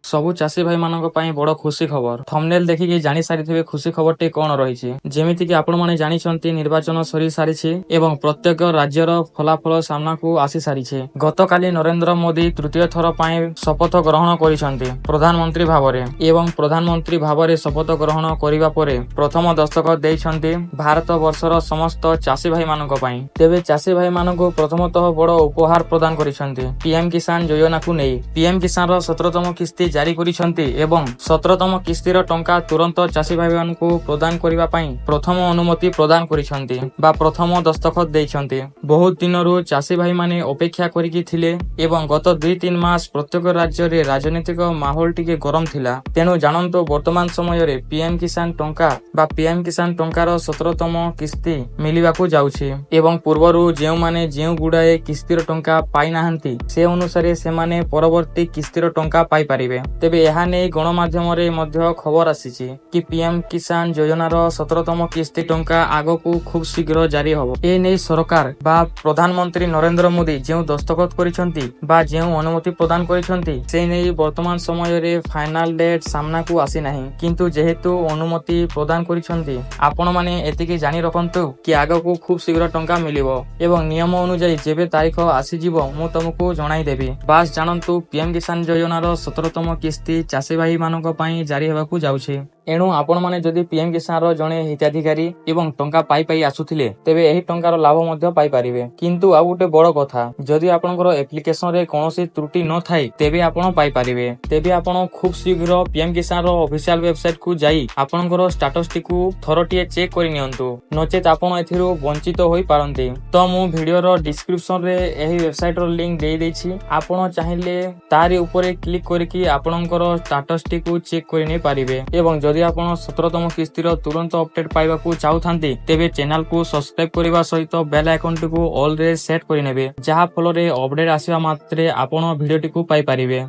सबु चाषी भाई मानक पई बड़ खुशी खबर। थंबनेल देखिकी जानि सारिथिबे खुशी खबरटी कोन रहिछि। जेमिति कि आपण माने जानिछंती निर्वाचन सरी सारिछि एवं प्रत्येक राज्यर फलाफल सामनाकू आसी सारिछि। गतकाली नरेंद्र मोदी तृतीय थर पई शपथ ग्रहण करिसंती प्रधानमंत्री भाबरे एवं प्रधानमंत्री भाबरे शपथ ग्रहण करिबा परे प्रथम दस्तखत देइछंती भारत वर्षर समस्त चाषी भाई मानक पई। तेबे चाषी भाई मानकू प्रथमतः बड़ उपहार प्रदान करिसंती पीएम किसान योजना को नै। पीएम किसान रो 17तम किस्ती जारी करिसंती एवं 17तम किस्तीर टंका तुरंत चाषी भाई मानकू प्रदान करिबा पई प्रथम अनुमति प्रदान करिसंती बा प्रथम दस्तखत देइछंती। बहुत दिनरु चाषी भाई माने अपेक्षा करिकि थिले एवं गत 2-3 मास प्रत्येक राज्य रे राजनीतिक माहौल टिके गरम थिला। तेनु जानंतो वर्तमान समय रे पीएम किसान टंका बा पीएम किसान टंकार 17तम किस्ती मिलिबाकू जाउछि एवं पूर्वरु जेउ माने जेउ गुडाए किस्तीर टंका पाइ नाहंती से अनुसारे से माने परवर्ती किस्तीर टंका पाइ परिबे। तेबे एहा नै गणमाध्यम रे मध्य खबर आसीछि कि पीएम किसान योजनार 17तम किस्ती टंका आगकू खूब शीघ्र जारी हबो। ए नै सरकार बा प्रधानमंत्री नरेंद्र मोदी जेउ दस्तखत करिसंती बा जेउ अनुमति प्रदान करिसंती से नै वर्तमान समय रे फाइनल डेट सामनाकू आसी नाही, किंतु जेहेतु अनुमति प्रदान करिसंती आपण माने एतिकी जानि रखंतु कि आगकू खूब शीघ्र टंका मिलिबो एवं नियम अनुसार जेबे तारीख आसी जिवो मु तुमको जणाई देबी। बास जानंतु पीएम किसान योजनार 17तम किस्ती चाषी भाई मानक पई जारी हेबाकू जाउछि। एणु आपण माने जदि पीएम किसान रो जणे हिताधिकारी एवं टंका पाई पाई आसुथिले तेबे एही टंकार लाभ मध्य पाई परिबे। किंतु आ गुटे बड़ कथा, जदि आपनकर एप्लिकेशन रे कोनोसी त्रुटि न थाई तेबे आपण पाई परिबे। तेबे आपण खूब शीघ्र पीएम किसान रो ऑफिशियल वेबसाइट को जाई आपनकर स्टेटस टिकु थरटिए चेक करि नियंतु, नचेत आपण एथिरु वंचित होई पारंती। तो मु वीडियो रो डिस्क्रिप्शन रे एही वेबसाइट रो लिंक देई दैछि। आपण चाहिले तारि ऊपर क्लिक करिकि आपनकर स्टेटस टिकु चेक करि नै पारिबे एवं जदि आपण 17तम किस्तीर तुरंत अपडेट पाइबाकू चाहुथांती तेबे चैनल को सब्सक्राइब करिबा सहित बेल आइकन टिकु ऑल रे सेट करि नेबे, जहा फल रे अपडेट आसीबा मात्रे आपण वीडियो टिकु पाइ परिबे।